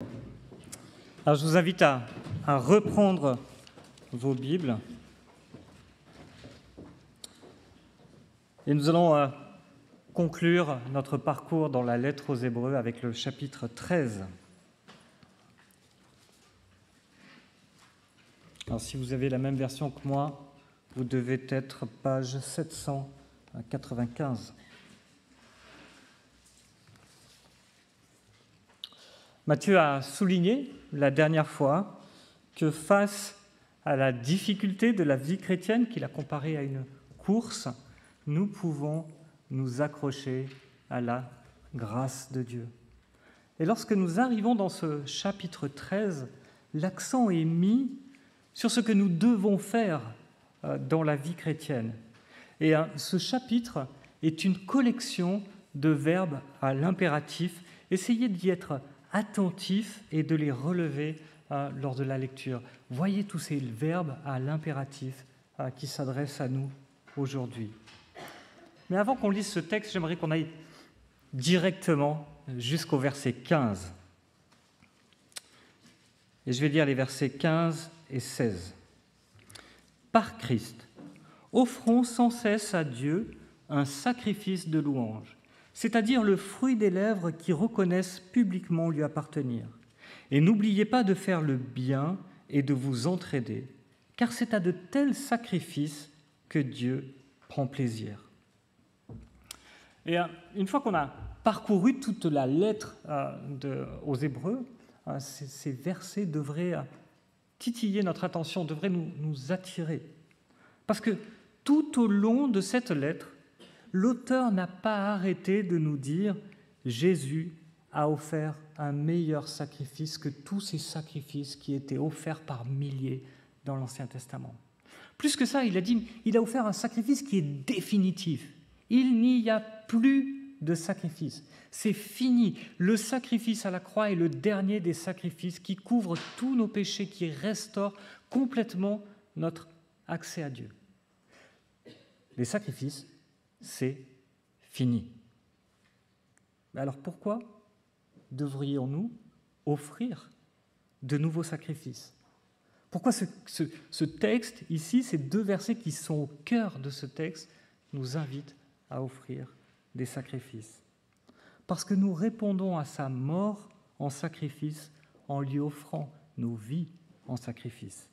Alors, je vous invite à reprendre vos Bibles. Et nous allons conclure notre parcours dans la lettre aux Hébreux avec le chapitre 13. Alors, si vous avez la même version que moi, vous devez être page 795. Matthieu a souligné la dernière fois que face à la difficulté de la vie chrétienne, qu'il a comparée à une course, nous pouvons nous accrocher à la grâce de Dieu. Et lorsque nous arrivons dans ce chapitre 13, l'accent est mis sur ce que nous devons faire dans la vie chrétienne. Et ce chapitre est une collection de verbes à l'impératif. Essayez d'y être attentif et de les relever lors de la lecture. Voyez tous ces verbes à l'impératif qui s'adressent à nous aujourd'hui. Mais avant qu'on lise ce texte, j'aimerais qu'on aille directement jusqu'au verset 15. Et je vais lire les versets 15 et 16. « Par Christ, offrons sans cesse à Dieu un sacrifice de louange, c'est-à-dire le fruit des lèvres qui reconnaissent publiquement lui appartenir. Et n'oubliez pas de faire le bien et de vous entraider, car c'est à de tels sacrifices que Dieu prend plaisir. » Et une fois qu'on a parcouru toute la lettre aux Hébreux, ces versets devraient titiller notre attention, devraient nous attirer. Parce que tout au long de cette lettre, l'auteur n'a pas arrêté de nous dire « Jésus a offert un meilleur sacrifice que tous ces sacrifices qui étaient offerts par milliers dans l'Ancien Testament. » Plus que ça, il a dit « Il a offert un sacrifice qui est définitif. Il n'y a plus de sacrifice. C'est fini. Le sacrifice à la croix est le dernier des sacrifices qui couvre tous nos péchés, qui restaure complètement notre accès à Dieu. Les sacrifices, c'est fini. Alors pourquoi devrions-nous offrir de nouveaux sacrifices ? Pourquoi ce texte ici, ces deux versets qui sont au cœur de ce texte, nous invitent à offrir des sacrifices? Parce que nous répondons à sa mort en sacrifice en lui offrant nos vies en sacrifice.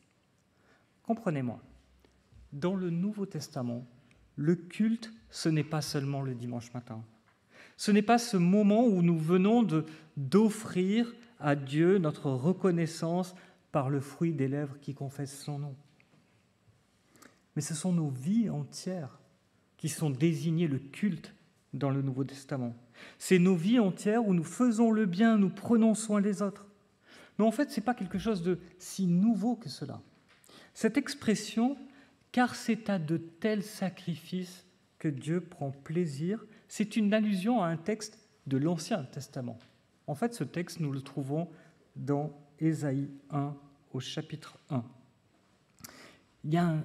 Comprenez-moi, dans le Nouveau Testament, le culte, ce n'est pas seulement le dimanche matin. Ce n'est pas ce moment où nous venons d'offrir à Dieu notre reconnaissance par le fruit des lèvres qui confessent son nom. Mais ce sont nos vies entières qui sont désignées le culte dans le Nouveau Testament. C'est nos vies entières où nous faisons le bien, nous prenons soin des autres. Mais en fait, ce n'est pas quelque chose de si nouveau que cela. Cette expression « car c'est à de tels sacrifices que Dieu prend plaisir », c'est une allusion à un texte de l'Ancien Testament. En fait, ce texte, nous le trouvons dans Ésaïe 1, au chapitre 1. Il y a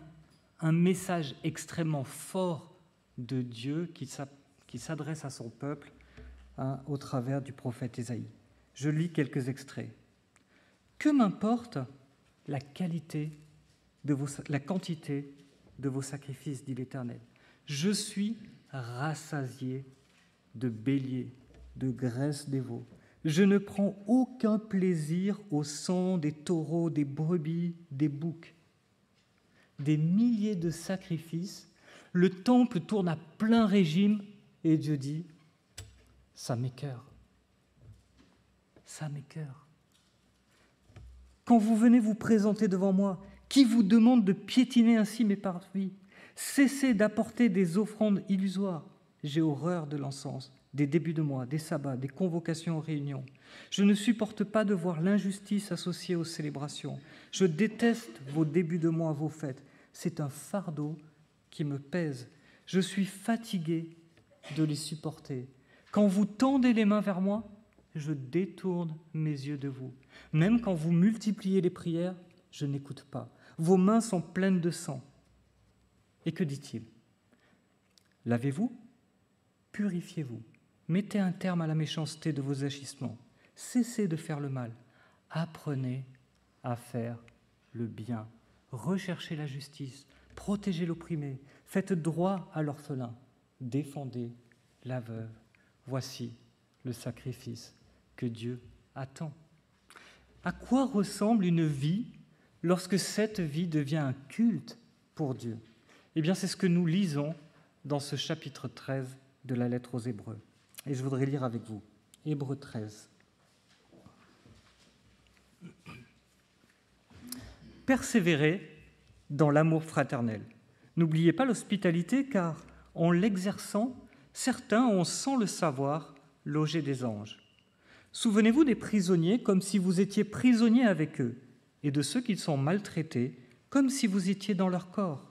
un message extrêmement fort de Dieu qui s'adresse à son peuple au travers du prophète Ésaïe. Je lis quelques extraits. « Que m'importe la quantité de vos sacrifices, dit l'Éternel. Je suis rassasié de béliers, de graisse des veaux. Je ne prends aucun plaisir au sang des taureaux, des brebis, des boucs. Des milliers de sacrifices, le temple tourne à plein régime et Dieu dit « ça m'écœure, ça m'écœure. Quand vous venez vous présenter devant moi, qui vous demande de piétiner ainsi mes parvis? Cessez d'apporter des offrandes illusoires. J'ai horreur de l'encens, des débuts de mois, des sabbats, des convocations aux réunions. Je ne supporte pas de voir l'injustice associée aux célébrations. Je déteste vos débuts de mois, vos fêtes. C'est un fardeau qui me pèse. Je suis fatigué de les supporter. Quand vous tendez les mains vers moi, je détourne mes yeux de vous. Même quand vous multipliez les prières, je n'écoute pas. Vos mains sont pleines de sang. » Et que dit-il ? « Lavez-vous, purifiez-vous, mettez un terme à la méchanceté de vos agissements, cessez de faire le mal, apprenez à faire le bien, recherchez la justice, protégez l'opprimé, faites droit à l'orphelin, défendez la veuve. Voici le sacrifice que Dieu attend. À quoi ressemble une vie lorsque cette vie devient un culte pour Dieu? Eh bien, c'est ce que nous lisons dans ce chapitre 13 de la lettre aux Hébreux. Et je voudrais lire avec vous Hébreux 13. Persévérez dans l'amour fraternel. N'oubliez pas l'hospitalité, car en l'exerçant, certains ont, sans le savoir, logé des anges. Souvenez-vous des prisonniers comme si vous étiez prisonniers avec eux, et de ceux qui sont maltraités comme si vous étiez dans leur corps.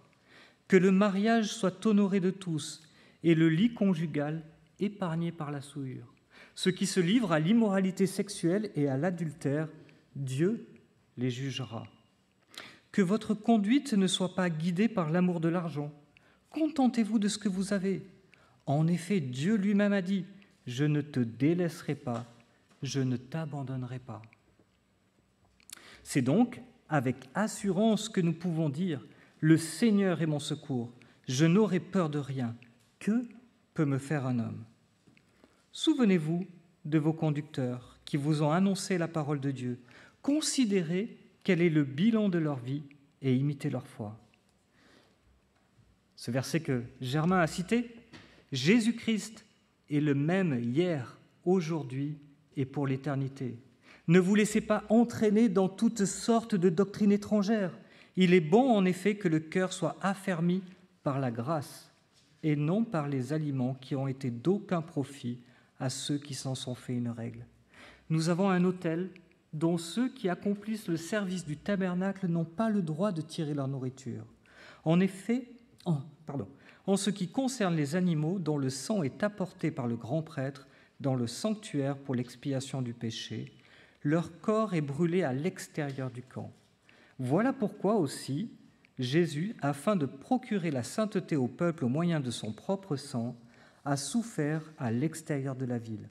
Que le mariage soit honoré de tous, et le lit conjugal épargné par la souillure. Ceux qui se livrent à l'immoralité sexuelle et à l'adultère, Dieu les jugera. Que votre conduite ne soit pas guidée par l'amour de l'argent. Contentez-vous de ce que vous avez. En effet, Dieu lui-même a dit « Je ne te délaisserai pas, je ne t'abandonnerai pas. » C'est donc avec assurance que nous pouvons dire « Le Seigneur est mon secours, je n'aurai peur de rien. Que peut me faire un homme ?» Souvenez-vous de vos conducteurs qui vous ont annoncé la parole de Dieu. Considérez quel est le bilan de leur vie et imitez leur foi. Ce verset que Germain a cité, Jésus-Christ est le même hier, aujourd'hui et pour l'éternité. Ne vous laissez pas entraîner dans toutes sortes de doctrines étrangères. Il est bon en effet que le cœur soit affermi par la grâce et non par les aliments qui ont été d'aucun profit à ceux qui s'en sont fait une règle. Nous avons un autel dont ceux qui accomplissent le service du tabernacle n'ont pas le droit de tirer leur nourriture. En effet, en ce qui concerne les animaux dont le sang est apporté par le grand prêtre dans le sanctuaire pour l'expiation du péché, leur corps est brûlé à l'extérieur du camp. Voilà pourquoi aussi Jésus, afin de procurer la sainteté au peuple au moyen de son propre sang, a souffert à l'extérieur de la ville.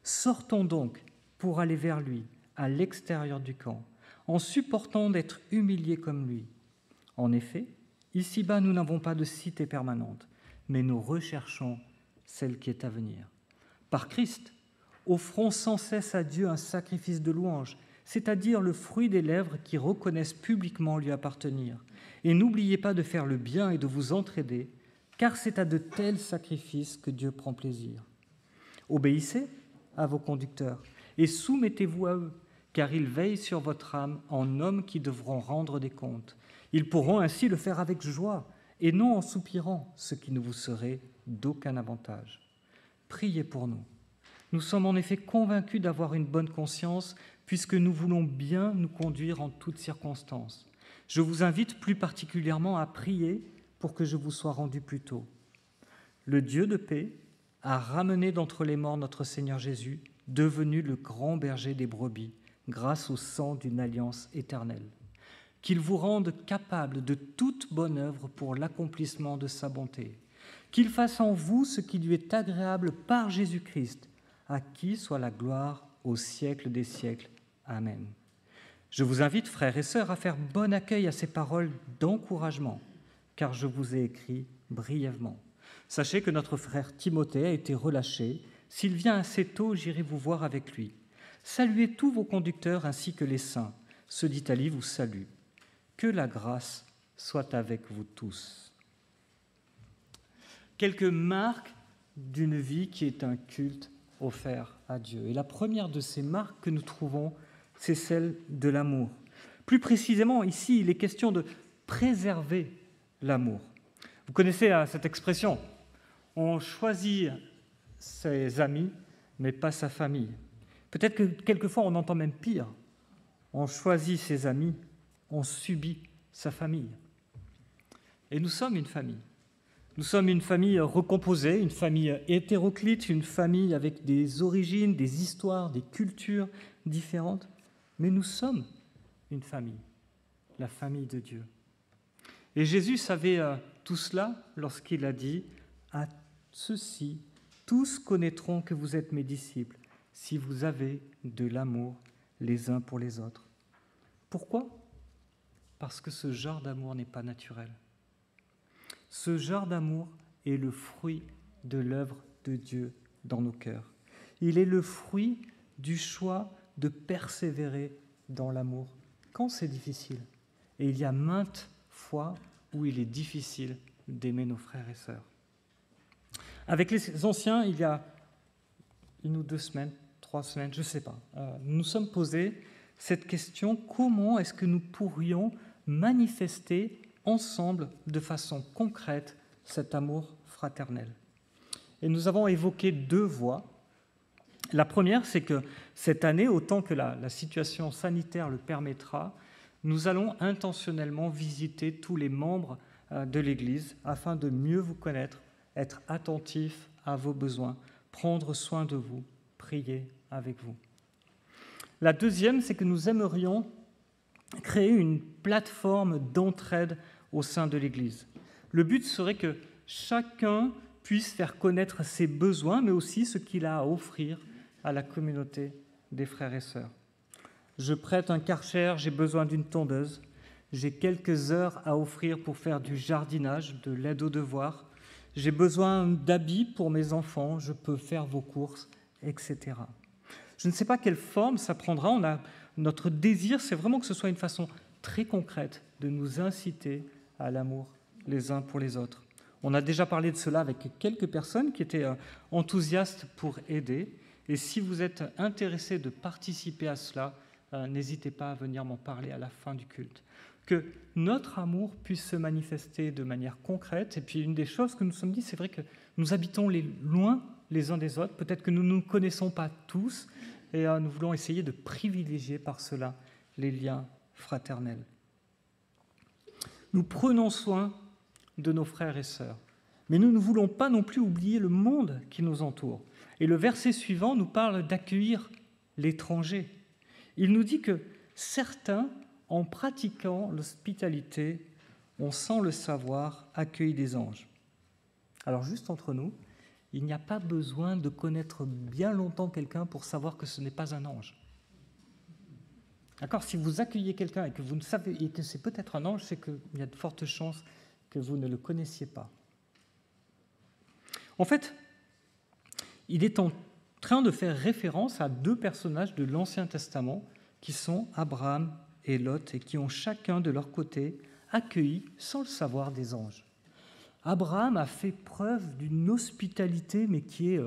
Sortons donc pour aller vers lui, à l'extérieur du camp, en supportant d'être humiliés comme lui. En effet, ici-bas, nous n'avons pas de cité permanente, mais nous recherchons celle qui est à venir. Par Christ, offrons sans cesse à Dieu un sacrifice de louange, c'est-à-dire le fruit des lèvres qui reconnaissent publiquement lui appartenir. Et n'oubliez pas de faire le bien et de vous entraider, car c'est à de tels sacrifices que Dieu prend plaisir. Obéissez à vos conducteurs et soumettez-vous à eux, car ils veillent sur votre âme en hommes qui devront rendre des comptes. Ils pourront ainsi le faire avec joie et non en soupirant, ce qui ne vous serait d'aucun avantage. Priez pour nous. Nous sommes en effet convaincus d'avoir une bonne conscience puisque nous voulons bien nous conduire en toutes circonstances. Je vous invite plus particulièrement à prier pour que je vous sois rendu plus tôt. Le Dieu de paix a ramené d'entre les morts notre Seigneur Jésus, devenu le grand berger des brebis, grâce au sang d'une alliance éternelle. Qu'il vous rende capable de toute bonne œuvre pour l'accomplissement de sa bonté. Qu'il fasse en vous ce qui lui est agréable par Jésus-Christ, à qui soit la gloire au siècle des siècles. Amen. Je vous invite, frères et sœurs, à faire bon accueil à ces paroles d'encouragement, car je vous ai écrit brièvement. Sachez que notre frère Timothée a été relâché. S'il vient assez tôt, j'irai vous voir avec lui. Saluez tous vos conducteurs ainsi que les saints. Ceux d'Italie vous saluent. Que la grâce soit avec vous tous. Quelques marques d'une vie qui est un culte offert à Dieu. Et la première de ces marques que nous trouvons, c'est celle de l'amour. Plus précisément, ici, il est question de préserver l'amour. Vous connaissez cette expression, on choisit ses amis, mais pas sa famille. Peut-être que quelquefois, on entend même pire. On choisit ses amis, on subit sa famille. Et nous sommes une famille. Nous sommes une famille recomposée, une famille hétéroclite, une famille avec des origines, des histoires, des cultures différentes. Mais nous sommes une famille, la famille de Dieu. Et Jésus savait tout cela lorsqu'il a dit « À ceux-ci, tous connaîtront que vous êtes mes disciples, si vous avez de l'amour les uns pour les autres. Pourquoi ? Parce que ce genre d'amour n'est pas naturel. Ce genre d'amour est le fruit de l'œuvre de Dieu dans nos cœurs. Il est le fruit du choix de persévérer dans l'amour quand c'est difficile. Et il y a maintes fois où il est difficile d'aimer nos frères et sœurs. Avec les anciens, il y a 1 ou 2 semaines, 3 semaines, je ne sais pas, nous nous sommes posés cette question: comment est-ce que nous pourrions manifester ensemble de façon concrète cet amour fraternel ? Et nous avons évoqué 2 voies. La première, c'est que cette année, autant que la situation sanitaire le permettra, nous allons intentionnellement visiter tous les membres de l'Église afin de mieux vous connaître, être attentifs à vos besoins, prendre soin de vous, prier avec vous. La deuxième, c'est que nous aimerions créer une plateforme d'entraide au sein de l'Église. Le but serait que chacun puisse faire connaître ses besoins, mais aussi ce qu'il a à offrir à la communauté des frères et sœurs. Je prête un Karcher, j'ai besoin d'une tondeuse. J'ai quelques heures à offrir pour faire du jardinage, de l'aide aux devoirs. J'ai besoin d'habits pour mes enfants, je peux faire vos courses, etc. Je ne sais pas quelle forme ça prendra. Notre désir, c'est vraiment que ce soit une façon très concrète de nous inciter à l'amour les uns pour les autres. On a déjà parlé de cela avec quelques personnes qui étaient enthousiastes pour aider. Et si vous êtes intéressés de participer à cela, n'hésitez pas à venir m'en parler à la fin du culte. Que notre amour puisse se manifester de manière concrète. Et puis une des choses que nous nous sommes dit, c'est vrai que nous habitons loin les uns des autres. Peut-être que nous ne nous connaissons pas tous. Et nous voulons essayer de privilégier par cela les liens fraternels. Nous prenons soin de nos frères et sœurs. Mais nous ne voulons pas non plus oublier le monde qui nous entoure. Et le verset suivant nous parle d'accueillir l'étranger. Il nous dit que certains, en pratiquant l'hospitalité, ont sans le savoir accueilli des anges. Alors juste entre nous, il n'y a pas besoin de connaître bien longtemps quelqu'un pour savoir que ce n'est pas un ange. D'accord ? Si vous accueillez quelqu'un et que vous ne savez et que c'est peut-être un ange, c'est qu'il y a de fortes chances que vous ne le connaissiez pas. En fait, il est en train de faire référence à 2 personnages de l'Ancien Testament qui sont Abraham et Lot et qui ont chacun de leur côté accueilli sans le savoir des anges. Abraham a fait preuve d'une hospitalité mais qui est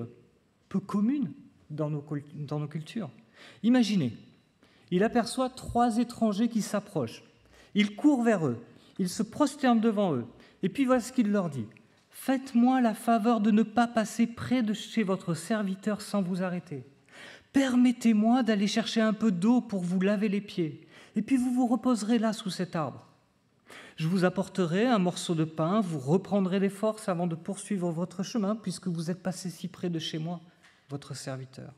peu commune dans nos cultures. Imaginez, il aperçoit 3 étrangers qui s'approchent. Il court vers eux, il se prosterne devant eux et puis voilà ce qu'il leur dit. « Faites-moi la faveur de ne pas passer près de chez votre serviteur sans vous arrêter. Permettez-moi d'aller chercher un peu d'eau pour vous laver les pieds, et puis vous vous reposerez là sous cet arbre. Je vous apporterai un morceau de pain, vous reprendrez des forces avant de poursuivre votre chemin, puisque vous êtes passé si près de chez moi, votre serviteur. »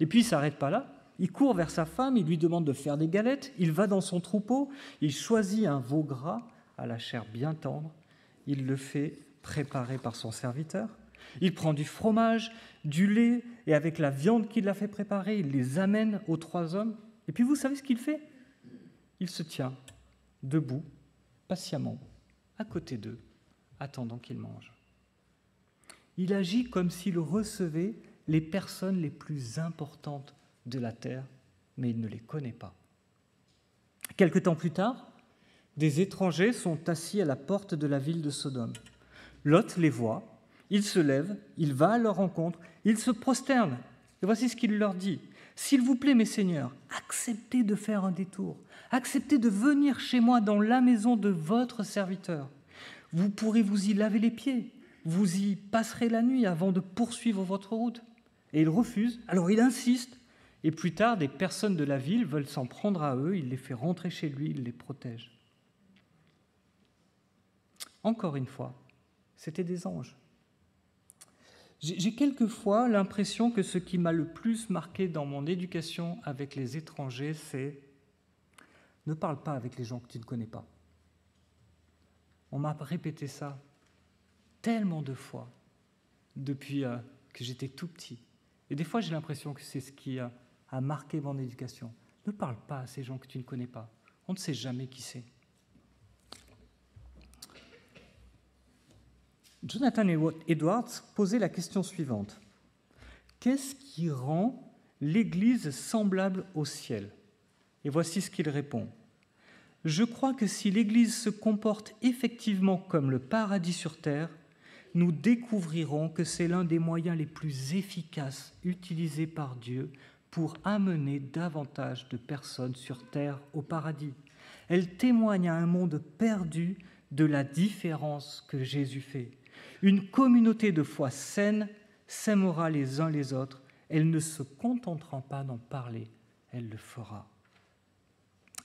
Et puis il ne s'arrête pas là, il court vers sa femme, il lui demande de faire des galettes, il va dans son troupeau, il choisit un veau gras à la chair bien tendre, il le fait préparé par son serviteur. Il prend du fromage, du lait, et avec la viande qu'il a fait préparer, il les amène aux 3 hommes. Et puis vous savez ce qu'il fait ? Il se tient debout, patiemment, à côté d'eux, attendant qu'ils mangent. Il agit comme s'il recevait les personnes les plus importantes de la terre, mais il ne les connaît pas. Quelque temps plus tard, des étrangers sont assis à la porte de la ville de Sodome. Lot les voit, il se lève, il va à leur rencontre, il se prosterne. Et voici ce qu'il leur dit. « S'il vous plaît, mes seigneurs, acceptez de faire un détour. Acceptez de venir chez moi dans la maison de votre serviteur. Vous pourrez vous y laver les pieds. Vous y passerez la nuit avant de poursuivre votre route. » Et il refuse, alors il insiste. Et plus tard, des personnes de la ville veulent s'en prendre à eux. Il les fait rentrer chez lui, il les protège. Encore une fois, c'était des anges. J'ai quelquefois l'impression que ce qui m'a le plus marqué dans mon éducation avec les étrangers, c'est « ne parle pas avec les gens que tu ne connais pas ». On m'a répété ça tellement de fois depuis que j'étais tout petit. Et des fois, j'ai l'impression que c'est ce qui a marqué mon éducation. Ne parle pas à ces gens que tu ne connais pas. On ne sait jamais qui c'est. Jonathan Edwards posait la question suivante. Qu'est-ce qui rend l'Église semblable au ciel ? Et voici ce qu'il répond. Je crois que si l'Église se comporte effectivement comme le paradis sur terre, nous découvrirons que c'est l'un des moyens les plus efficaces utilisés par Dieu pour amener davantage de personnes sur terre au paradis. Elle témoigne à un monde perdu de la différence que Jésus fait. Une communauté de foi saine s'aimera les uns les autres. Elle ne se contentera pas d'en parler, elle le fera.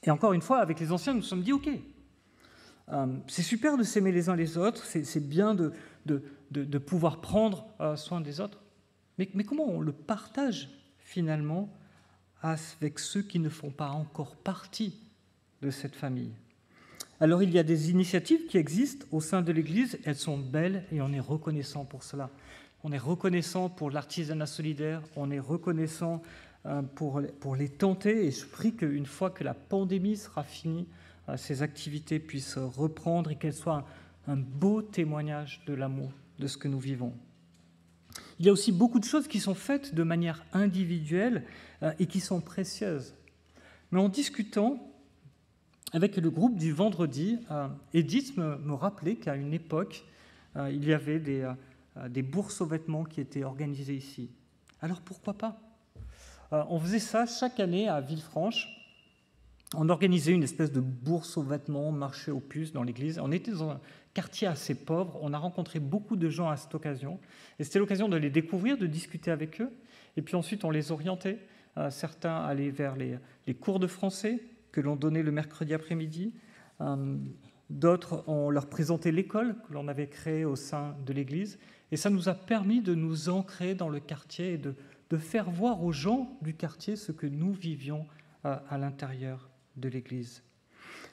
Et encore une fois, avec les anciens, nous nous sommes dit, ok, c'est super de s'aimer les uns les autres, c'est bien de pouvoir prendre soin des autres, mais comment on le partage finalement avec ceux qui ne font pas encore partie de cette famille ? Alors il y a des initiatives qui existent au sein de l'Église, elles sont belles et on est reconnaissant pour cela. On est reconnaissant pour l'artisanat solidaire, on est reconnaissant pour les tenter, et je prie qu'une fois que la pandémie sera finie, ces activités puissent reprendre et qu'elles soient un beau témoignage de l'amour de ce que nous vivons. Il y a aussi beaucoup de choses qui sont faites de manière individuelle et qui sont précieuses. Mais en discutant avec le groupe du vendredi, Edith me rappelait qu'à une époque, il y avait des bourses aux vêtements qui étaient organisées ici. Alors pourquoi pas ? On faisait ça chaque année à Villefranche. On organisait une espèce de bourse aux vêtements, marché aux puces dans l'église. On était dans un quartier assez pauvre. On a rencontré beaucoup de gens à cette occasion. Et c'était l'occasion de les découvrir, de discuter avec eux. Et puis ensuite, on les orientait. Certains allaient vers les cours de français que l'on donnait le mercredi après-midi. D'autres, on leur présentait l'école que l'on avait créée au sein de l'église. Et ça nous a permis de nous ancrer dans le quartier et de faire voir aux gens du quartier ce que nous vivions à l'intérieur de l'Église.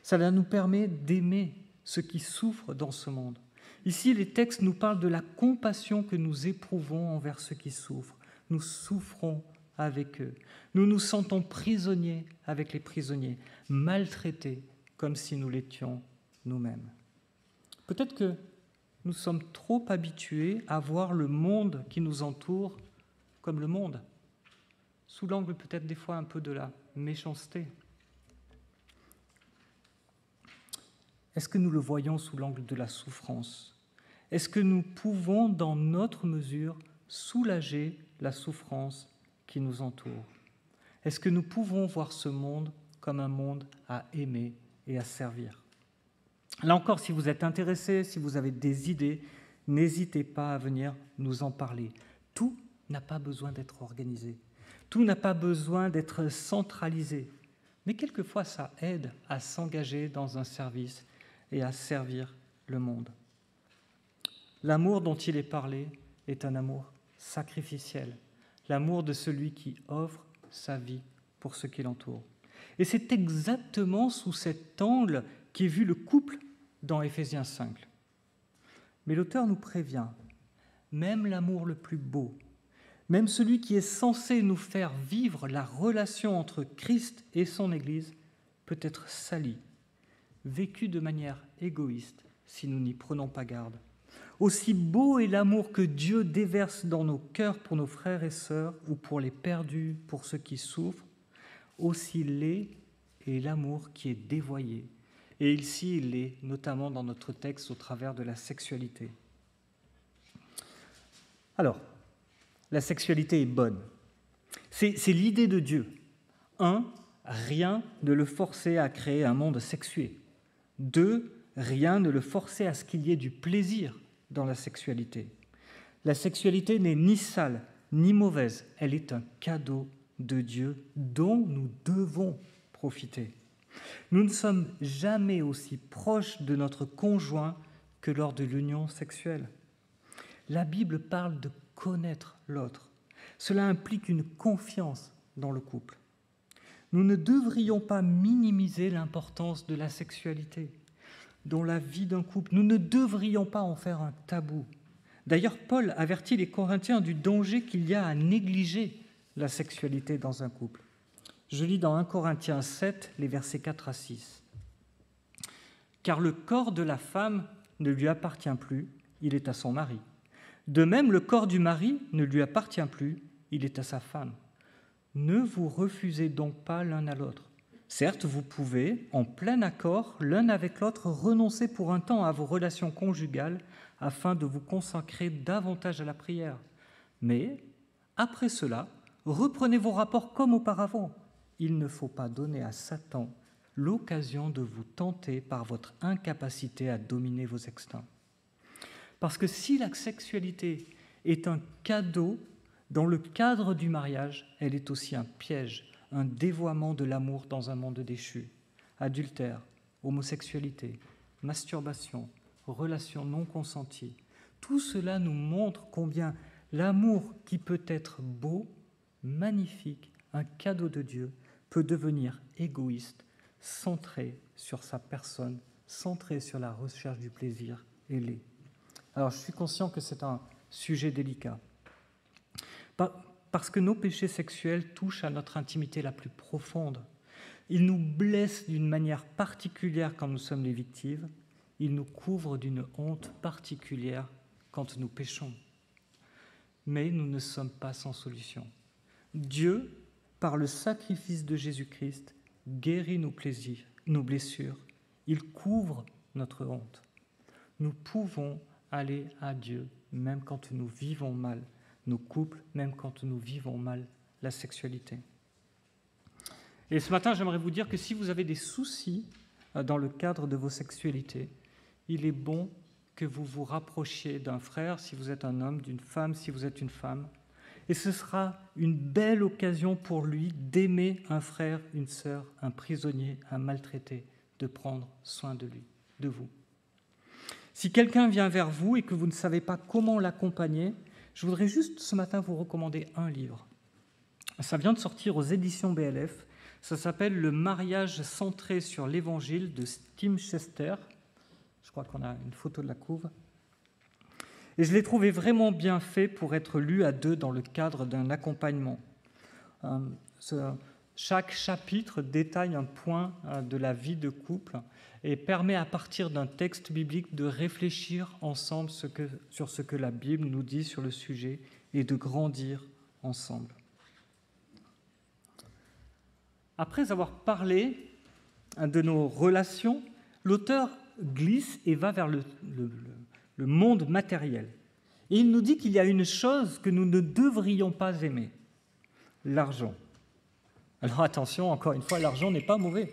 Cela nous permet d'aimer ceux qui souffrent dans ce monde. Ici, les textes nous parlent de la compassion que nous éprouvons envers ceux qui souffrent. Nous souffrons avec eux. Nous nous sentons prisonniers avec les prisonniers, maltraités comme si nous l'étions nous-mêmes. Peut-être que nous sommes trop habitués à voir le monde qui nous entoure comme le monde, sous l'angle peut-être des fois un peu de la méchanceté. Est-ce que nous le voyons sous l'angle de la souffrance ? Est-ce que nous pouvons, dans notre mesure, soulager la souffrance qui nous entoure ? Est-ce que nous pouvons voir ce monde comme un monde à aimer et à servir ? Là encore, si vous êtes intéressés, si vous avez des idées, n'hésitez pas à venir nous en parler. Tout n'a pas besoin d'être organisé. Tout n'a pas besoin d'être centralisé. Mais quelquefois, ça aide à s'engager dans un service et à servir le monde. L'amour dont il est parlé est un amour sacrificiel, l'amour de celui qui offre sa vie pour ceux qui l'entourent. Et c'est exactement sous cet angle qu'est vu le couple dans Éphésiens 5. Mais l'auteur nous prévient, même l'amour le plus beau, même celui qui est censé nous faire vivre la relation entre Christ et son Église, peut être sali, vécu de manière égoïste si nous n'y prenons pas garde. Aussi beau est l'amour que Dieu déverse dans nos cœurs pour nos frères et sœurs ou pour les perdus, pour ceux qui souffrent, aussi laid est l'amour qui est dévoyé. Et ici, il est notamment dans notre texte au travers de la sexualité. Alors, la sexualité est bonne. C'est l'idée de Dieu. 1, rien ne le forçait à créer un monde sexué. 2, rien ne le forçait à ce qu'il y ait du plaisir dans la sexualité. La sexualité n'est ni sale, ni mauvaise. Elle est un cadeau de Dieu dont nous devons profiter. Nous ne sommes jamais aussi proches de notre conjoint que lors de l'union sexuelle. La Bible parle de connaître l'autre. Cela implique une confiance dans le couple. Nous ne devrions pas minimiser l'importance de la sexualité dans la vie d'un couple. Nous ne devrions pas en faire un tabou. D'ailleurs, Paul avertit les Corinthiens du danger qu'il y a à négliger la sexualité dans un couple. Je lis dans 1 Corinthiens 7, les versets 4 à 6. « Car le corps de la femme ne lui appartient plus, il est à son mari. De même, le corps du mari ne lui appartient plus, il est à sa femme. Ne vous refusez donc pas l'un à l'autre. Certes, vous pouvez, en plein accord, l'un avec l'autre, renoncer pour un temps à vos relations conjugales afin de vous consacrer davantage à la prière. Mais, après cela, reprenez vos rapports comme auparavant. Il ne faut pas donner à Satan l'occasion de vous tenter par votre incapacité à dominer vos instincts. Parce que si la sexualité est un cadeau, dans le cadre du mariage, elle est aussi un piège, un dévoiement de l'amour dans un monde déchu. Adultère, homosexualité, masturbation, relations non consenties, tout cela nous montre combien l'amour qui peut être beau, magnifique, un cadeau de Dieu, peut devenir égoïste, centré sur sa personne, centré sur la recherche du plaisir et laid. Alors, je suis conscient que c'est un sujet délicat, parce que nos péchés sexuels touchent à notre intimité la plus profonde. Ils nous blessent d'une manière particulière quand nous sommes les victimes. Ils nous couvrent d'une honte particulière quand nous péchons. Mais nous ne sommes pas sans solution. Dieu, par le sacrifice de Jésus-Christ, guérit nos plaisirs, nos blessures. Il couvre notre honte. Nous pouvons aller à Dieu même quand nous vivons mal nos couples, même quand nous vivons mal la sexualité. Et ce matin, j'aimerais vous dire que si vous avez des soucis dans le cadre de vos sexualités, il est bon que vous vous rapprochiez d'un frère, si vous êtes un homme, d'une femme, si vous êtes une femme. Et ce sera une belle occasion pour lui d'aimer un frère, une sœur, un prisonnier, un maltraité, de prendre soin de lui, de vous. Si quelqu'un vient vers vous et que vous ne savez pas comment l'accompagner, je voudrais juste ce matin vous recommander un livre. Ça vient de sortir aux éditions BLF. Ça s'appelle « Le mariage centré sur l'Évangile » de Tim Chester. Je crois qu'on a une photo de la couve. Et je l'ai trouvé vraiment bien fait pour être lu à deux dans le cadre d'un accompagnement. Chaque chapitre détaille un point de la vie de couple et permet à partir d'un texte biblique de réfléchir ensemble sur ce que la Bible nous dit sur le sujet et de grandir ensemble. Après avoir parlé de nos relations, l'auteur glisse et va vers le monde matériel. Et il nous dit qu'il y a une chose que nous ne devrions pas aimer, l'argent. Alors attention, encore une fois, l'argent n'est pas mauvais.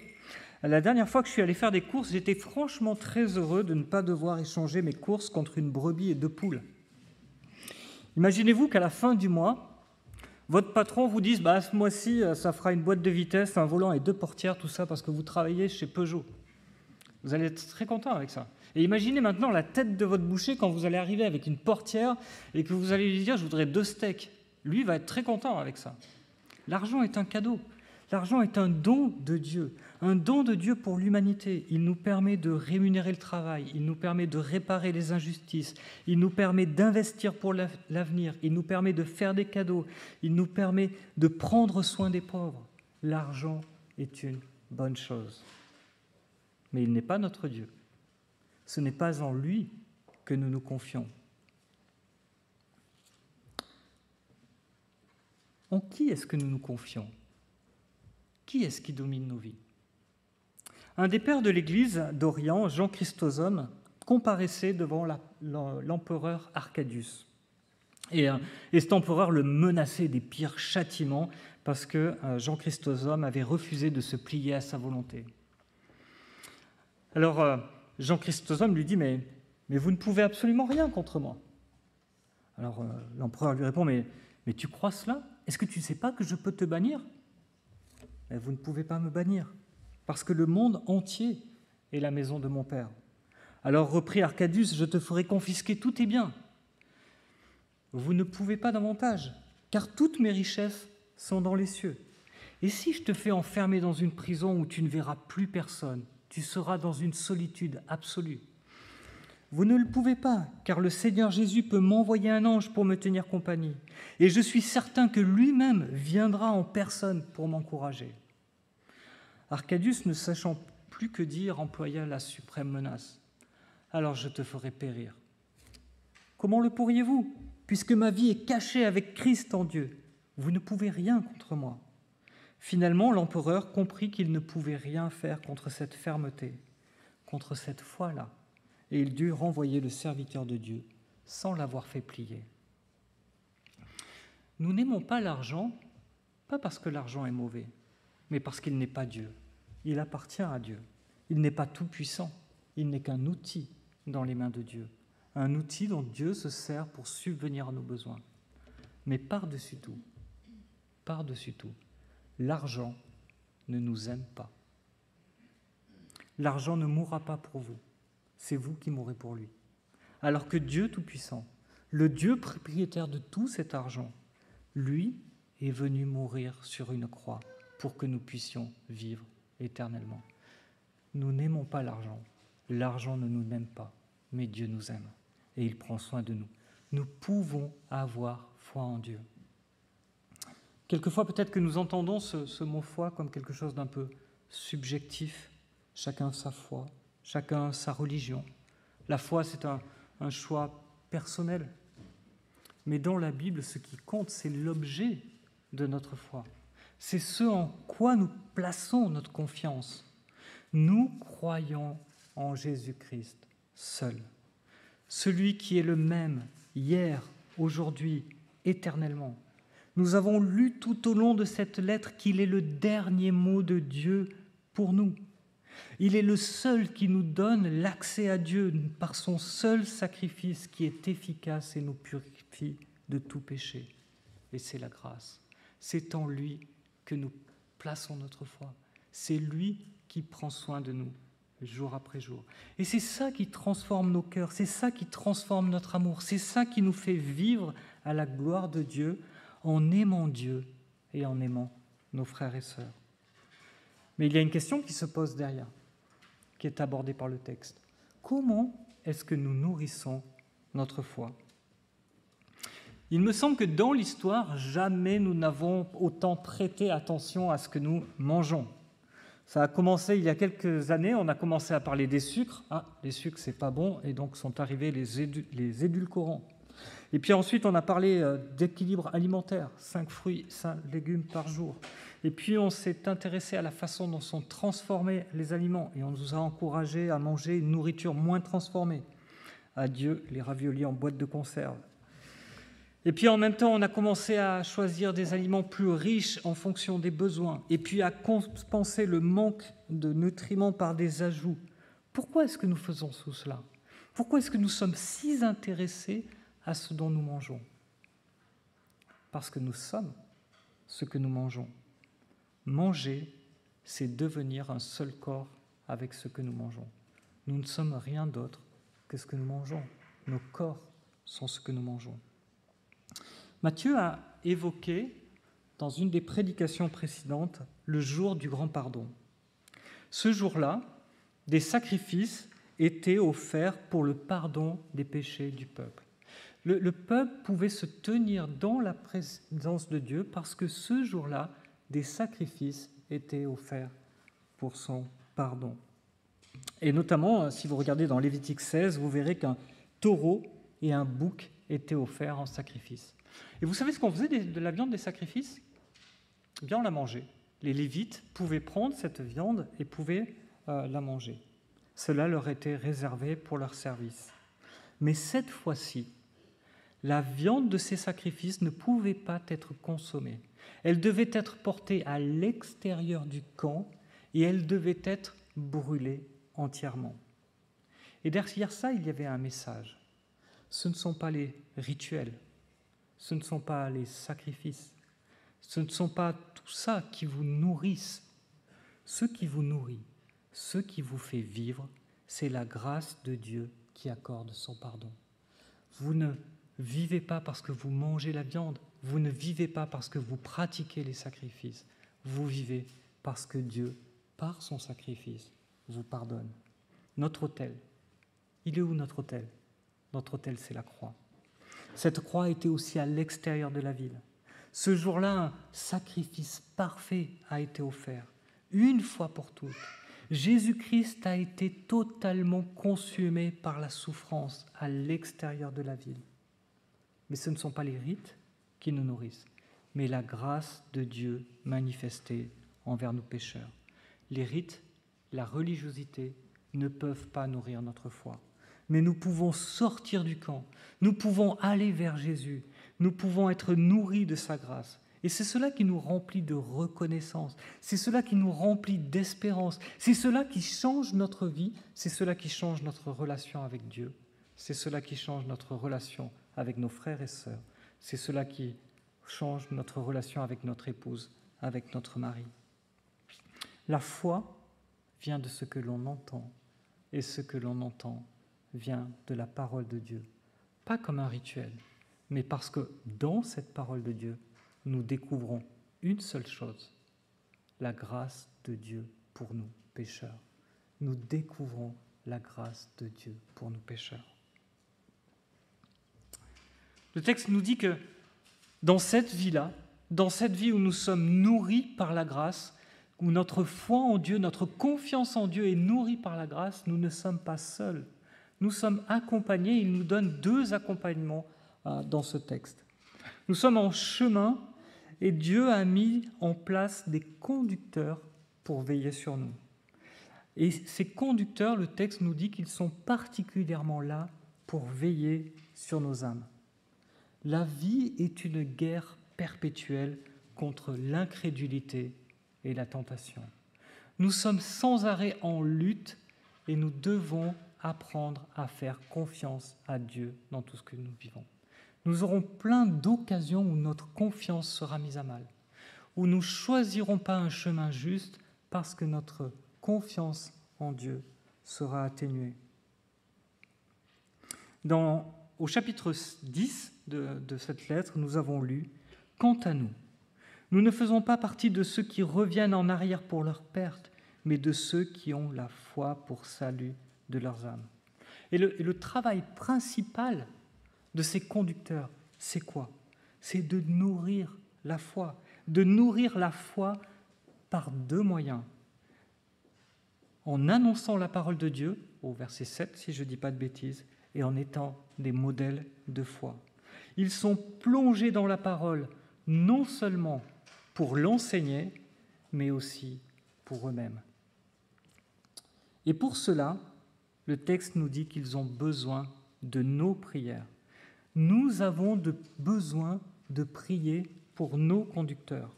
La dernière fois que je suis allé faire des courses, j'étais franchement très heureux de ne pas devoir échanger mes courses contre une brebis et 2 poules. Imaginez-vous qu'à la fin du mois, votre patron vous dise « ce mois-ci, ça fera une boîte de vitesse, un volant et 2 portières, tout ça parce que vous travaillez chez Peugeot ». Vous allez être très content avec ça. Et imaginez maintenant la tête de votre boucher quand vous allez arriver avec une portière et que vous allez lui dire « je voudrais 2 steaks ». Lui va être très content avec ça. L'argent est un cadeau. L'argent est un don de Dieu pour l'humanité. Il nous permet de rémunérer le travail, il nous permet de réparer les injustices, il nous permet d'investir pour l'avenir, il nous permet de faire des cadeaux, il nous permet de prendre soin des pauvres. L'argent est une bonne chose. Mais il n'est pas notre Dieu. Ce n'est pas en lui que nous nous confions. En qui est-ce que nous nous confions ? Qui est-ce qui domine nos vies ? Un des pères de l'Église d'Orient, Jean Chrysostome, comparaissait devant l'empereur Arcadius. Et cet empereur le menaçait des pires châtiments parce que Jean Chrysostome avait refusé de se plier à sa volonté. Alors, Jean Chrysostome lui dit « mais vous ne pouvez absolument rien contre moi. » Alors, l'empereur lui répond « mais tu crois cela ? Est-ce que tu ne sais pas que je peux te bannir ? » Mais vous ne pouvez pas me bannir, parce que le monde entier est la maison de mon Père. Alors, reprit Arcadius, je te ferai confisquer tous tes biens. Vous ne pouvez pas davantage, car toutes mes richesses sont dans les cieux. Et si je te fais enfermer dans une prison où tu ne verras plus personne, tu seras dans une solitude absolue. Vous ne le pouvez pas, car le Seigneur Jésus peut m'envoyer un ange pour me tenir compagnie. Et je suis certain que lui-même viendra en personne pour m'encourager. Arcadius, ne sachant plus que dire, employa la suprême menace. « Alors je te ferai périr. » « Comment le pourriez-vous, puisque ma vie est cachée avec Christ en Dieu? Vous ne pouvez rien contre moi. » Finalement, l'empereur comprit qu'il ne pouvait rien faire contre cette fermeté, contre cette foi-là, et il dut renvoyer le serviteur de Dieu sans l'avoir fait plier. Nous n'aimons pas l'argent, pas parce que l'argent est mauvais, mais parce qu'il n'est pas Dieu. Il appartient à Dieu. Il n'est pas tout-puissant. Il n'est qu'un outil dans les mains de Dieu. Un outil dont Dieu se sert pour subvenir à nos besoins. Mais par-dessus tout, l'argent ne nous aime pas. L'argent ne mourra pas pour vous. C'est vous qui mourrez pour lui. Alors que Dieu Tout-Puissant, le Dieu propriétaire de tout cet argent, lui est venu mourir sur une croix pour que nous puissions vivre éternellement. Nous n'aimons pas l'argent. L'argent ne nous aime pas, mais Dieu nous aime et il prend soin de nous. Nous pouvons avoir foi en Dieu. Quelquefois, peut-être que nous entendons ce mot foi comme quelque chose d'un peu subjectif. Chacun sa foi, chacun sa religion. La foi, c'est un choix personnel. Mais dans la Bible, ce qui compte, c'est l'objet de notre foi. C'est ce en quoi nous plaçons notre confiance. Nous croyons en Jésus-Christ seul. Celui qui est le même hier, aujourd'hui, éternellement. Nous avons lu tout au long de cette lettre qu'il est le dernier mot de Dieu pour nous. Il est le seul qui nous donne l'accès à Dieu par son seul sacrifice qui est efficace et nous purifie de tout péché. Et c'est la grâce. C'est en lui que nous plaçons notre foi. C'est lui qui prend soin de nous jour après jour. Et c'est ça qui transforme nos cœurs, c'est ça qui transforme notre amour, c'est ça qui nous fait vivre à la gloire de Dieu en aimant Dieu et en aimant nos frères et sœurs. Mais il y a une question qui se pose derrière, qui est abordée par le texte. Comment est-ce que nous nourrissons notre foi ? Il me semble que dans l'histoire, jamais nous n'avons autant prêté attention à ce que nous mangeons. Ça a commencé il y a quelques années, on a commencé à parler des sucres. Ah, les sucres, c'est pas bon, et donc sont arrivés les édulcorants. Et puis ensuite, on a parlé d'équilibre alimentaire, 5 fruits, 5 légumes par jour. Et puis, on s'est intéressé à la façon dont sont transformés les aliments, et on nous a encouragés à manger une nourriture moins transformée. Adieu les raviolis en boîte de conserve. Et puis en même temps, on a commencé à choisir des aliments plus riches en fonction des besoins, et puis à compenser le manque de nutriments par des ajouts. Pourquoi est-ce que nous faisons tout cela ? Pourquoi est-ce que nous sommes si intéressés à ce dont nous mangeons ? Parce que nous sommes ce que nous mangeons. Manger, c'est devenir un seul corps avec ce que nous mangeons. Nous ne sommes rien d'autre que ce que nous mangeons. Nos corps sont ce que nous mangeons. Matthieu a évoqué, dans une des prédications précédentes, le jour du grand pardon. Ce jour-là, des sacrifices étaient offerts pour le pardon des péchés du peuple. Le peuple pouvait se tenir dans la présence de Dieu parce que ce jour-là, des sacrifices étaient offerts pour son pardon. Et notamment, si vous regardez dans Lévitique 16, vous verrez qu'un taureau et un bouc étaient offerts en sacrifice. Et vous savez ce qu'on faisait de la viande des sacrifices ? Eh bien, on la mangeait. Les Lévites pouvaient prendre cette viande et pouvaient la manger. Cela leur était réservé pour leur service. Mais cette fois-ci, la viande de ces sacrifices ne pouvait pas être consommée. Elle devait être portée à l'extérieur du camp et elle devait être brûlée entièrement. Et derrière ça, il y avait un message. Ce ne sont pas les rituels, ce ne sont pas les sacrifices, ce ne sont pas tout ça qui vous nourrissent. Ce qui vous nourrit, ce qui vous fait vivre, c'est la grâce de Dieu qui accorde son pardon. Vous ne vivez pas parce que vous mangez la viande, vous ne vivez pas parce que vous pratiquez les sacrifices, vous vivez parce que Dieu, par son sacrifice, vous pardonne. Notre autel, il est où notre autel ? Notre autel, c'est la croix. Cette croix était aussi à l'extérieur de la ville. Ce jour-là, un sacrifice parfait a été offert. une fois pour toutes. Jésus-Christ a été totalement consumé par la souffrance à l'extérieur de la ville. Mais ce ne sont pas les rites qui nous nourrissent, mais la grâce de Dieu manifestée envers nous pécheurs. Les rites, la religiosité ne peuvent pas nourrir notre foi. Mais nous pouvons sortir du camp, nous pouvons aller vers Jésus, nous pouvons être nourris de sa grâce. Et c'est cela qui nous remplit de reconnaissance, c'est cela qui nous remplit d'espérance, c'est cela qui change notre vie, c'est cela qui change notre relation avec Dieu, c'est cela qui change notre relation avec nos frères et sœurs, c'est cela qui change notre relation avec notre épouse, avec notre mari. La foi vient de ce que l'on entend, et ce que l'on entend vient de la parole de Dieu. Pas comme un rituel, mais parce que dans cette parole de Dieu, nous découvrons une seule chose, la grâce de Dieu pour nous, pécheurs. Nous découvrons la grâce de Dieu pour nous, pécheurs. Le texte nous dit que dans cette vie-là, dans cette vie où nous sommes nourris par la grâce, où notre foi en Dieu, notre confiance en Dieu est nourrie par la grâce, nous ne sommes pas seuls. Nous sommes accompagnés, il nous donne 2 accompagnements dans ce texte. Nous sommes en chemin et Dieu a mis en place des conducteurs pour veiller sur nous. Et ces conducteurs, le texte nous dit qu'ils sont particulièrement là pour veiller sur nos âmes. La vie est une guerre perpétuelle contre l'incrédulité et la tentation. Nous sommes sans arrêt en lutte et nous devons apprendre à faire confiance à Dieu dans tout ce que nous vivons. Nous aurons plein d'occasions où notre confiance sera mise à mal, où nous ne choisirons pas un chemin juste parce que notre confiance en Dieu sera atténuée. Au chapitre 10 de cette lettre, nous avons lu « Quant à nous, nous ne faisons pas partie de ceux qui reviennent en arrière pour leur perte, mais de ceux qui ont la foi pour salut de leurs âmes. » Et le travail principal de ces conducteurs, c'est quoi ? C'est de nourrir la foi. De nourrir la foi par 2 moyens. En annonçant la parole de Dieu, au verset 7, si je ne dis pas de bêtises, et en étant des modèles de foi. Ils sont plongés dans la parole, non seulement pour l'enseigner, mais aussi pour eux-mêmes. Et pour cela, le texte nous dit qu'ils ont besoin de nos prières. Nous avons besoin de prier pour nos conducteurs.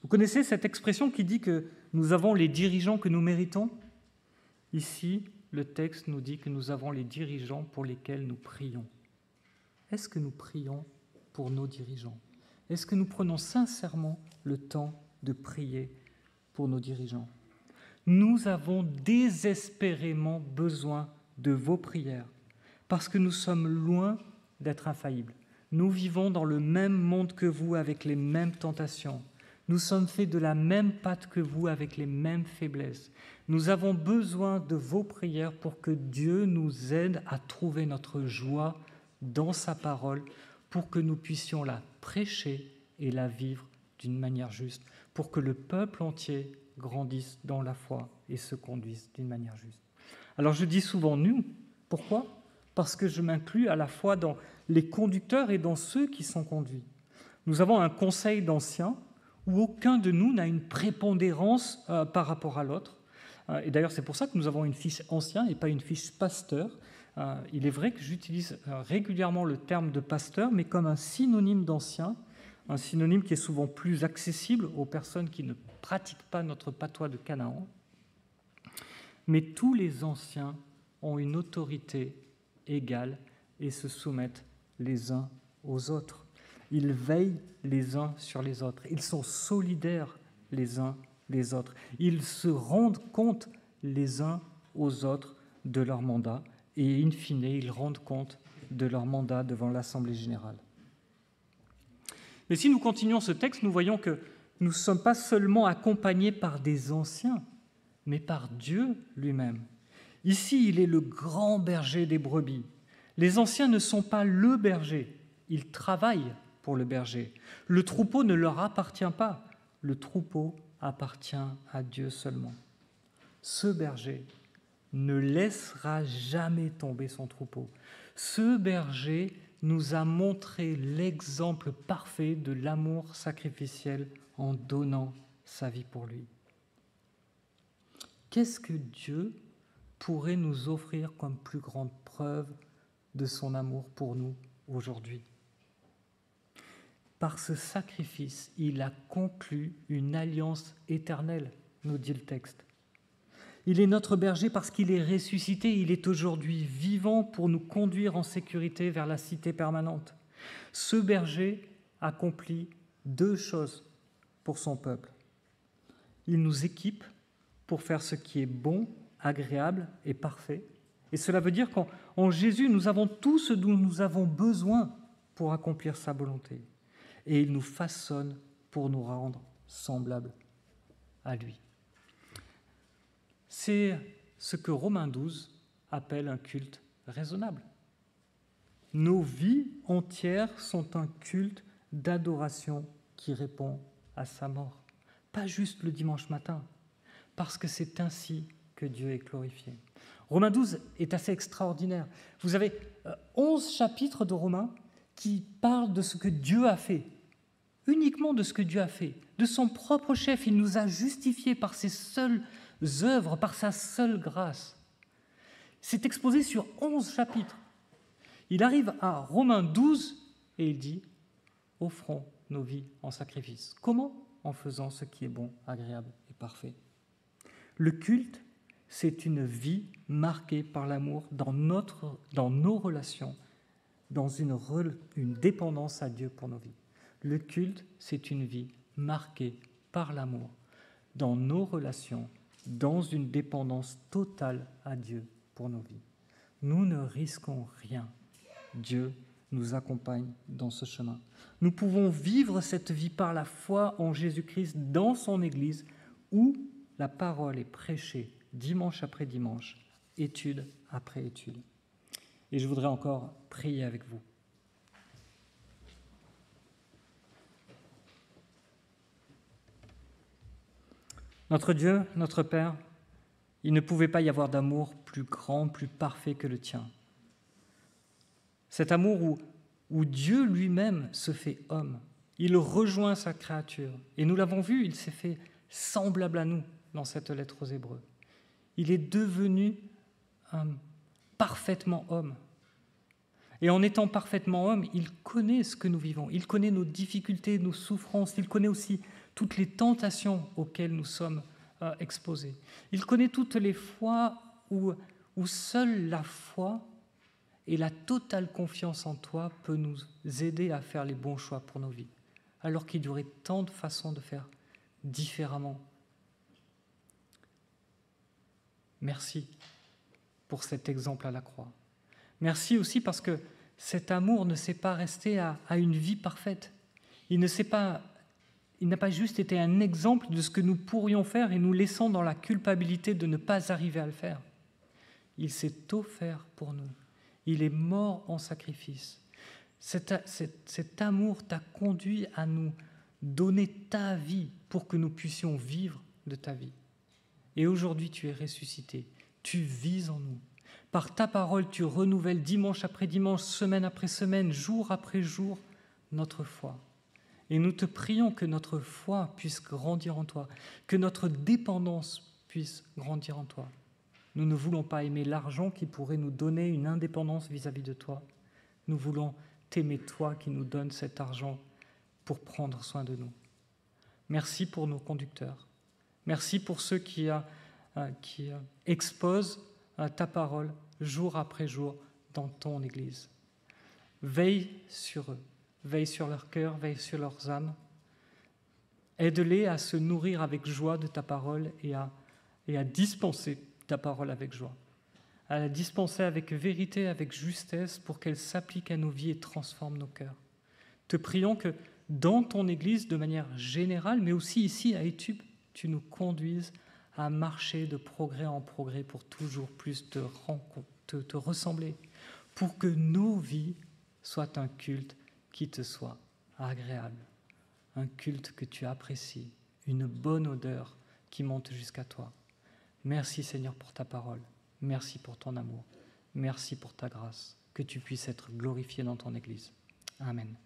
Vous connaissez cette expression qui dit que nous avons les dirigeants que nous méritons ? Ici, le texte nous dit que nous avons les dirigeants pour lesquels nous prions. Est-ce que nous prions pour nos dirigeants ? Est-ce que nous prenons sincèrement le temps de prier pour nos dirigeants ? Nous avons désespérément besoin de vos prières, parce que nous sommes loin d'être infaillibles. Nous vivons dans le même monde que vous, avec les mêmes tentations. Nous sommes faits de la même pâte que vous, avec les mêmes faiblesses. Nous avons besoin de vos prières pour que Dieu nous aide à trouver notre joie dans sa parole, pour que nous puissions la prêcher et la vivre d'une manière juste, pour que le peuple entier grandisse dans la foi et se conduise d'une manière juste. Alors je dis souvent « nous ». Pourquoi ? Parce que je m'inclus à la fois dans les conducteurs et dans ceux qui sont conduits. Nous avons un conseil d'anciens où aucun de nous n'a une prépondérance par rapport à l'autre. Et d'ailleurs, c'est pour ça que nous avons une fiche ancien et pas une fiche pasteur. Il est vrai que j'utilise régulièrement le terme de pasteur, mais comme un synonyme d'ancien, un synonyme qui est souvent plus accessible aux personnes qui ne pratiquent pas notre patois de Canaan. Mais tous les anciens ont une autorité égale et se soumettent les uns aux autres. Ils veillent les uns sur les autres. Ils sont solidaires les uns les autres. Ils se rendent compte les uns aux autres de leur mandat et, in fine, ils rendent compte de leur mandat devant l'Assemblée générale. Mais si nous continuons ce texte, nous voyons que nous ne sommes pas seulement accompagnés par des anciens, mais par Dieu lui-même. Ici, il est le grand berger des brebis. Les anciens ne sont pas le berger, ils travaillent pour le berger. Le troupeau ne leur appartient pas, le troupeau appartient à Dieu seulement. Ce berger ne laissera jamais tomber son troupeau. Ce berger nous a montré l'exemple parfait de l'amour sacrificiel en donnant sa vie pour lui. Qu'est-ce que Dieu pourrait nous offrir comme plus grande preuve de son amour pour nous aujourd'hui ? Par ce sacrifice, il a conclu une alliance éternelle, nous dit le texte. Il est notre berger parce qu'il est ressuscité, il est aujourd'hui vivant pour nous conduire en sécurité vers la cité permanente. Ce berger accomplit 2 choses pour son peuple. Il nous équipe pour faire ce qui est bon, agréable et parfait. Et cela veut dire qu'en Jésus, nous avons tout ce dont nous avons besoin pour accomplir sa volonté. Et il nous façonne pour nous rendre semblables à lui. C'est ce que Romains 12 appelle un culte raisonnable. Nos vies entières sont un culte d'adoration qui répond à sa mort. Pas juste le dimanche matin, parce que c'est ainsi que Dieu est glorifié. Romains 12 est assez extraordinaire. Vous avez 11 chapitres de Romains qui parlent de ce que Dieu a fait, uniquement de ce que Dieu a fait, de son propre chef. Il nous a justifiés par ses seules œuvres, par sa seule grâce. C'est exposé sur 11 chapitres. Il arrive à Romains 12 et il dit « Offrons nos vies en sacrifice ». Comment ? En faisant ce qui est bon, agréable et parfait. Le culte, c'est une vie marquée par l'amour dans nos relations, dans une dépendance à Dieu pour nos vies. Le culte, c'est une vie marquée par l'amour dans nos relations, dans une dépendance totale à Dieu pour nos vies. Nous ne risquons rien. Dieu nous accompagne dans ce chemin. Nous pouvons vivre cette vie par la foi en Jésus-Christ dans son Église où la parole est prêchée dimanche après dimanche, étude après étude. Et je voudrais encore prier avec vous. Notre Dieu, notre Père, il ne pouvait pas y avoir d'amour plus grand, plus parfait que le tien. Cet amour où Dieu lui-même se fait homme, il rejoint sa créature. Et nous l'avons vu, il s'est fait semblable à nous dans cette lettre aux Hébreux. Il est devenu parfaitement homme. Et en étant parfaitement homme, il connaît ce que nous vivons, il connaît nos difficultés, nos souffrances, il connaît aussi toutes les tentations auxquelles nous sommes exposés. Il connaît toutes les fois où seule la foi et la totale confiance en toi peut nous aider à faire les bons choix pour nos vies, alors qu'il y aurait tant de façons de faire différemment. Merci pour cet exemple à la croix. Merci aussi parce que cet amour ne s'est pas resté à une vie parfaite. Il n'a pas juste été un exemple de ce que nous pourrions faire et nous laissant dans la culpabilité de ne pas arriver à le faire. Il s'est offert pour nous. Il est mort en sacrifice. Cet amour t'a conduit à nous donner ta vie pour que nous puissions vivre de ta vie. Et aujourd'hui, tu es ressuscité. Tu vis en nous. Par ta parole, tu renouvelles dimanche après dimanche, semaine après semaine, jour après jour, notre foi. Et nous te prions que notre foi puisse grandir en toi, que notre dépendance puisse grandir en toi. Nous ne voulons pas aimer l'argent qui pourrait nous donner une indépendance vis-à-vis de toi. Nous voulons t'aimer toi qui nous donnes cet argent pour prendre soin de nous. Merci pour nos conducteurs. Merci pour ceux qui exposent ta parole jour après jour dans ton Église. Veille sur eux, veille sur leur cœur, veille sur leurs âmes. Aide-les à se nourrir avec joie de ta parole et à dispenser ta parole avec joie, à la dispenser avec vérité, avec justesse, pour qu'elle s'applique à nos vies et transforme nos cœurs. Te prions que dans ton Église, de manière générale, mais aussi ici à Étube, tu nous conduises à marcher de progrès en progrès pour toujours plus te ressembler, pour que nos vies soient un culte qui te soit agréable, un culte que tu apprécies, une bonne odeur qui monte jusqu'à toi. Merci Seigneur pour ta parole, merci pour ton amour, merci pour ta grâce, que tu puisses être glorifié dans ton Église. Amen.